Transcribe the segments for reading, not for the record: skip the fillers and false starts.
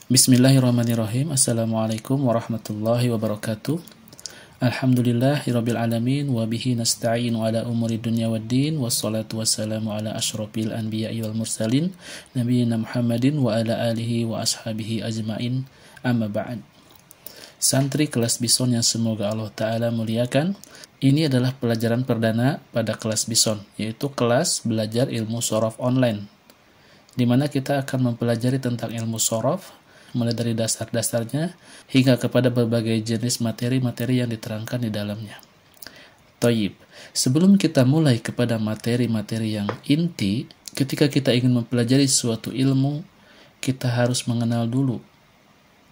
Bismillahirrahmanirrahim. Assalamualaikum warahmatullahi wabarakatuh. Alhamdulillahirabbil alamin wa bihi nasta'inu ala umuri dunya waddin wassalatu wassalamu ala asyrafil anbiya'i wal mursalin nabiyina Muhammadin wa ala alihi wa ashabihi ajmain. Amma ba'd. Santri kelas Bison yang semoga Allah Ta'ala muliakan, ini adalah pelajaran perdana pada kelas Bison, yaitu kelas belajar ilmu shorof online, di mana kita akan mempelajari tentang ilmu shorof mulai dari dasar-dasarnya hingga kepada berbagai jenis materi-materi yang diterangkan di dalamnya. Thayyib. Sebelum kita mulai kepada materi-materi yang inti, ketika kita ingin mempelajari suatu ilmu, kita harus mengenal dulu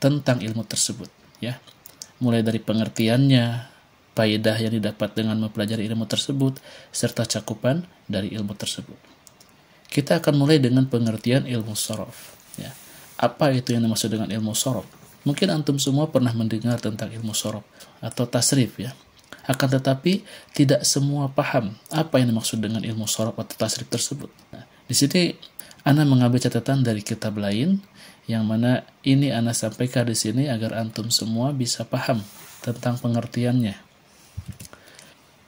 tentang ilmu tersebut, ya. Mulai dari pengertiannya, faedah yang didapat dengan mempelajari ilmu tersebut, serta cakupan dari ilmu tersebut. Kita akan mulai dengan pengertian ilmu shorof, ya. Apa itu yang dimaksud dengan ilmu shorof? Mungkin antum semua pernah mendengar tentang ilmu shorof atau tasrif, ya. Akan tetapi tidak semua paham apa yang dimaksud dengan ilmu shorof atau tasrif tersebut. Nah, di sini ana mengambil catatan dari kitab lain yang mana ini ana sampaikan di sini agar antum semua bisa paham tentang pengertiannya.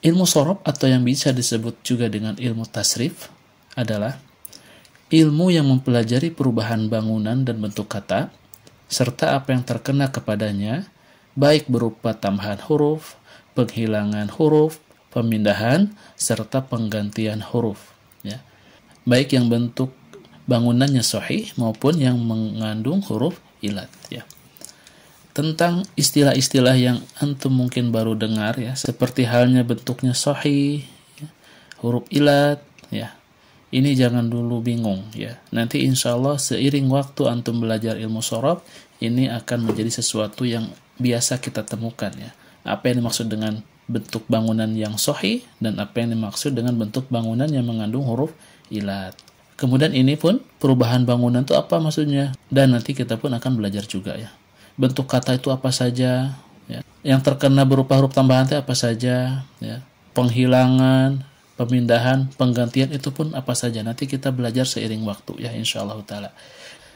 Ilmu shorof atau yang bisa disebut juga dengan ilmu tasrif adalah ilmu yang mempelajari perubahan bangunan dan bentuk kata, serta apa yang terkena kepadanya, baik berupa tambahan huruf, penghilangan huruf, pemindahan, serta penggantian huruf, ya. Baik yang bentuk bangunannya sahih maupun yang mengandung huruf ilat, ya. Tentang istilah-istilah yang antum mungkin baru dengar, ya, seperti halnya bentuknya sahih, ya, huruf ilat, ya. Ini jangan dulu bingung, ya. Nanti insya Allah seiring waktu antum belajar ilmu shorof, ini akan menjadi sesuatu yang biasa kita temukan, ya. Apa yang dimaksud dengan bentuk bangunan yang sahih dan apa yang dimaksud dengan bentuk bangunan yang mengandung huruf ilat. Kemudian ini pun perubahan bangunan itu apa maksudnya, dan nanti kita pun akan belajar juga, ya. Bentuk kata itu apa saja, ya. Yang terkena berupa huruf tambahan itu apa saja, ya. Penghilangan, pemindahan, penggantian itu pun apa saja. Nanti kita belajar seiring waktu, ya, insyaallah ta'ala.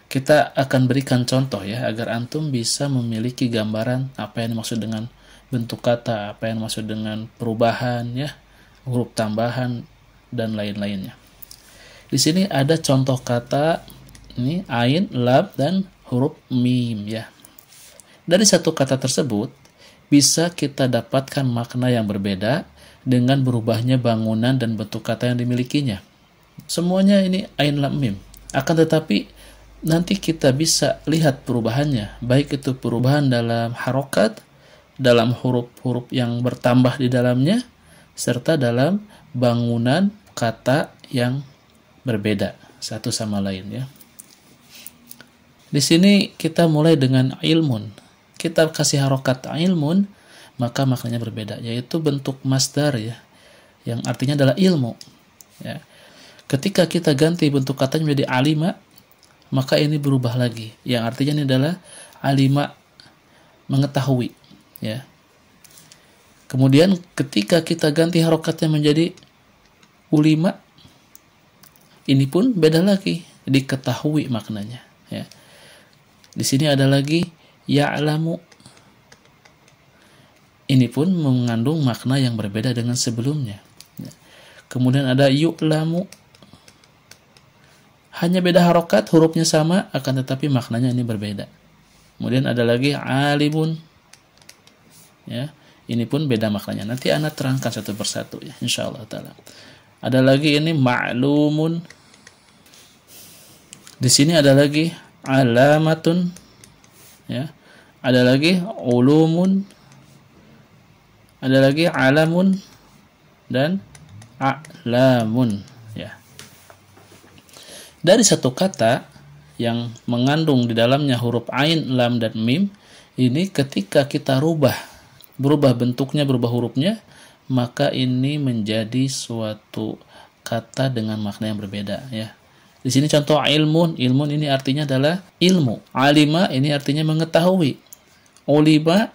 Kita akan berikan contoh, ya, agar antum bisa memiliki gambaran apa yang dimaksud dengan bentuk kata, apa yang dimaksud dengan perubahan, ya, huruf tambahan dan lain-lainnya. Di sini ada contoh kata ini ain, lam dan huruf mim, ya. Dari satu kata tersebut bisa kita dapatkan makna yang berbeda dengan berubahnya bangunan dan bentuk kata yang dimilikinya. Semuanya ini ain, lam, mim. Akan tetapi nanti kita bisa lihat perubahannya, baik itu perubahan dalam harokat, dalam huruf-huruf yang bertambah di dalamnya, serta dalam bangunan kata yang berbeda satu sama lain, ya. Di sini kita mulai dengan ilmun. Kita kasih harokat ilmun, maka maknanya berbeda, yaitu bentuk masdar, ya, yang artinya adalah ilmu, ya. Ketika kita ganti bentuk katanya menjadi alima, maka ini berubah lagi, yang artinya ini adalah alima, mengetahui, ya. Kemudian ketika kita ganti harokatnya menjadi ulima, ini pun beda lagi, diketahui maknanya, ya. Di sini ada lagi ya'lamu. Ini pun mengandung makna yang berbeda dengan sebelumnya. Kemudian ada yu'lamu. Hanya beda harokat, hurufnya sama, akan tetapi maknanya ini berbeda. Kemudian ada lagi alimun. Ya, ini pun beda maknanya. Nanti ana terangkan satu persatu, ya, insyaallah ta'ala. Ada lagi ini ma'lumun. Di sini ada lagi alamatun. Ya. Ada lagi ulumun. Ada lagi alamun dan a'lamun, ya. Dari satu kata yang mengandung di dalamnya huruf ain, lam dan mim, ini ketika kita berubah bentuknya, berubah hurufnya, maka ini menjadi suatu kata dengan makna yang berbeda, ya. Di sini contoh ilmun ini artinya adalah ilmu. Alima ini artinya mengetahui. Ulima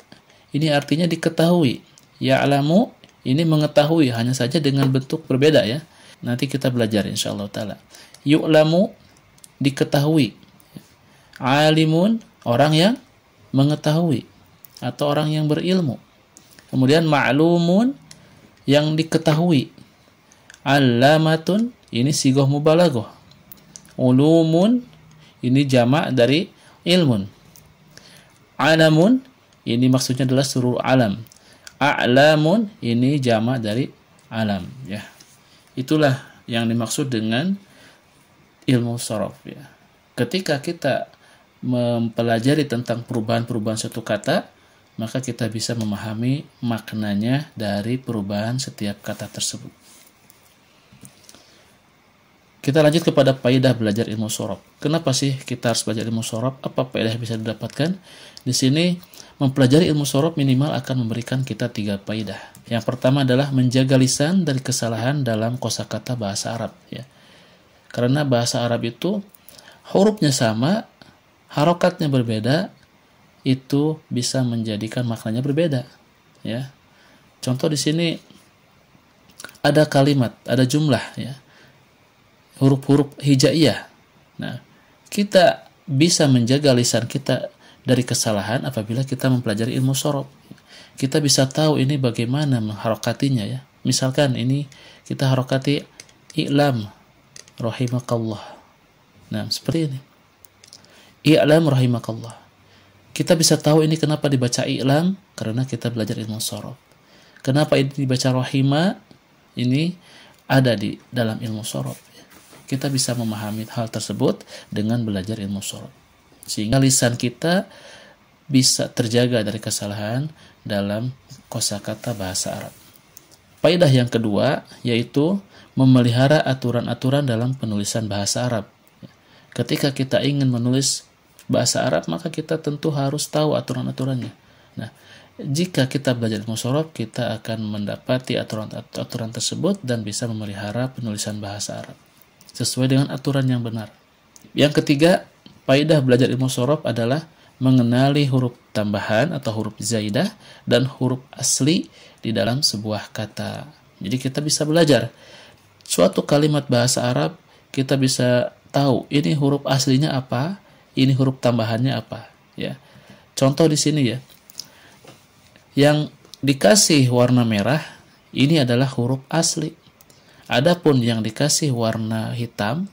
ini artinya diketahui. Ya'lamu ini mengetahui, hanya saja dengan bentuk berbeda, ya. Nanti kita belajar insyaallah ta'ala. Yu'lamu diketahui. Alimun orang yang mengetahui atau orang yang berilmu. Kemudian ma'lumun, yang diketahui. Allamatun, ini sigoh mubalaghah. Ulumun, ini jamak dari ilmun. Alamun, ini maksudnya adalah seluruh alam. A'lamun, ini jamak dari alam, ya. Itulah yang dimaksud dengan ilmu sorof, ya. Ketika kita mempelajari tentang perubahan-perubahan suatu kata, maka kita bisa memahami maknanya dari perubahan setiap kata tersebut. Kita lanjut kepada faedah belajar ilmu sorof. Kenapa sih kita harus belajar ilmu sorof? Apa faedah yang bisa didapatkan? Di sini mempelajari ilmu sorof minimal akan memberikan kita 3 faedah. Yang pertama adalah menjaga lisan dari kesalahan dalam kosakata bahasa Arab, ya. Karena bahasa Arab itu hurufnya sama, harokatnya berbeda, itu bisa menjadikan maknanya berbeda, ya. Contoh di sini ada kalimat, ada jumlah, ya, huruf-huruf hijaiyah. Nah, kita bisa menjaga lisan kita dari kesalahan apabila kita mempelajari ilmu sorof. Kita bisa tahu ini bagaimana mengharokatinya, ya. Misalkan ini kita harokati i'lam rahimakallah. Nah, seperti ini. I'lam rahimakallah. Kita bisa tahu ini kenapa dibaca i'lam, karena kita belajar ilmu sorof. Kenapa ini dibaca rahima, ini ada di dalam ilmu sorof. Kita bisa memahami hal tersebut dengan belajar ilmu sorof. Sehingga lisan kita bisa terjaga dari kesalahan dalam kosakata bahasa Arab. Faedah yang kedua yaitu memelihara aturan-aturan dalam penulisan bahasa Arab. Ketika kita ingin menulis bahasa Arab, maka kita tentu harus tahu aturan-aturannya. Nah, jika kita belajar ilmu sorof, kita akan mendapati aturan-aturan tersebut dan bisa memelihara penulisan bahasa Arab sesuai dengan aturan yang benar. Yang ketiga, faedah belajar ilmu sorof adalah mengenali huruf tambahan atau huruf zaidah dan huruf asli di dalam sebuah kata. Jadi kita bisa belajar suatu kalimat bahasa Arab, kita bisa tahu ini huruf aslinya apa, ini huruf tambahannya apa, ya. Contoh di sini, ya. Yang dikasih warna merah ini adalah huruf asli. Adapun yang dikasih warna hitam,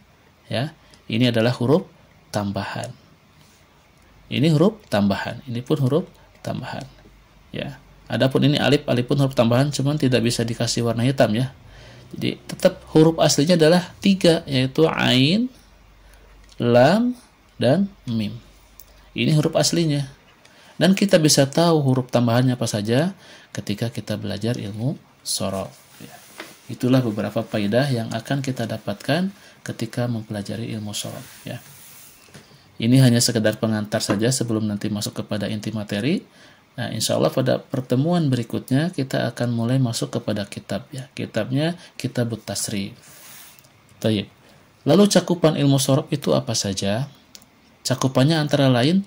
ya, ini adalah huruf tambahan. Ini huruf tambahan, ini pun huruf tambahan, ya. Adapun ini alif pun huruf tambahan, cuman tidak bisa dikasih warna hitam, ya. Jadi tetap huruf aslinya adalah 3, yaitu ain, lam, dan mim. Ini huruf aslinya. Dan kita bisa tahu huruf tambahannya apa saja ketika kita belajar ilmu sorof. Itulah beberapa faedah yang akan kita dapatkan ketika mempelajari ilmu sorof, ya. Ini hanya sekedar pengantar saja sebelum nanti masuk kepada inti materi. Nah, insya Allah pada pertemuan berikutnya kita akan mulai masuk kepada kitab, ya. Kitabnya Kitabut Tasrif. Taib. Lalu cakupan ilmu sorof itu apa saja? Cakupannya antara lain,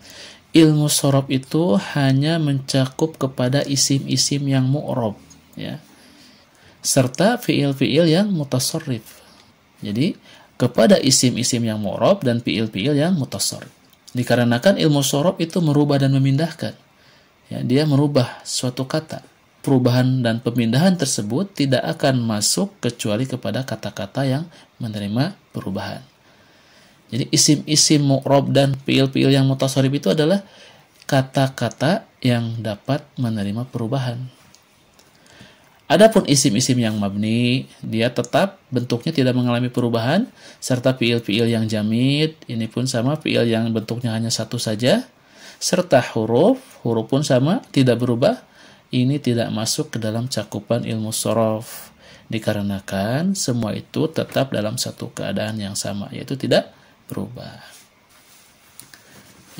ilmu sorof itu hanya mencakup kepada isim-isim yang mu'rob, ya, serta fiil-fiil yang mutasarrif. Jadi kepada isim-isim yang mu'rob dan fiil-fiil yang mutasarrif. Dikarenakan ilmu sorof itu merubah dan memindahkan, ya, dia merubah suatu kata. Perubahan dan pemindahan tersebut tidak akan masuk kecuali kepada kata-kata yang menerima perubahan. Jadi isim-isim mu'rob dan fiil-fiil yang mutasarrif itu adalah kata-kata yang dapat menerima perubahan. Adapun isim-isim yang mabni, dia tetap bentuknya tidak mengalami perubahan, serta fiil-fiil yang jamid, ini pun sama, fiil yang bentuknya hanya satu saja, serta huruf pun sama, tidak berubah, ini tidak masuk ke dalam cakupan ilmu sorof. Dikarenakan semua itu tetap dalam satu keadaan yang sama, yaitu tidak berubah.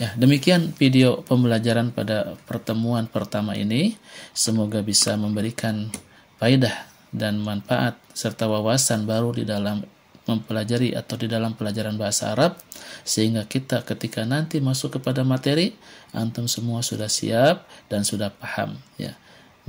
Ya, demikian video pembelajaran pada pertemuan pertama ini. Semoga bisa memberikan faedah dan manfaat serta wawasan baru di dalam mempelajari atau di dalam pelajaran bahasa Arab, sehingga kita ketika nanti masuk kepada materi, antum semua sudah siap dan sudah paham, ya.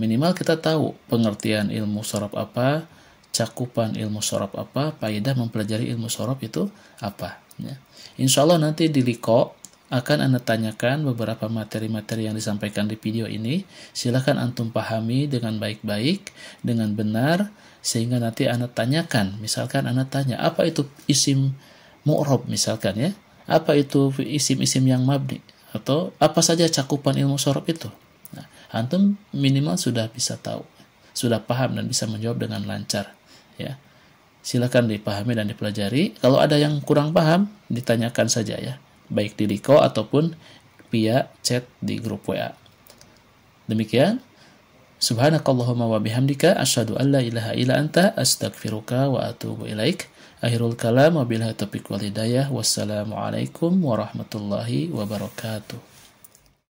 Minimal kita tahu pengertian ilmu sorof apa, cakupan ilmu sorof apa, faedah mempelajari ilmu sorof itu apa, ya. Insya Allah nanti di liko akan Anda tanyakan beberapa materi-materi yang disampaikan di video ini. Silakan antum pahami dengan baik-baik, dengan benar, sehingga nanti Anda tanyakan. Misalkan Anda tanya, apa itu isim mu'rab misalkan ya? Apa itu isim-isim yang mabni? Atau apa saja cakupan ilmu sorof itu? Nah, antum minimal sudah bisa tahu, sudah paham dan bisa menjawab dengan lancar. Ya, silakan dipahami dan dipelajari. Kalau ada yang kurang paham, ditanyakan saja ya, baik di Liko ataupun via chat di grup WA. Demikian. Subhanakallahumma wa bihamdika asyhadu an la ilaha illa anta astaghfiruka wa atubu ilaik. Akhirul kalam wabillahi taufiq wal hidayah. Wassalamualaikum warahmatullahi wabarakatuh.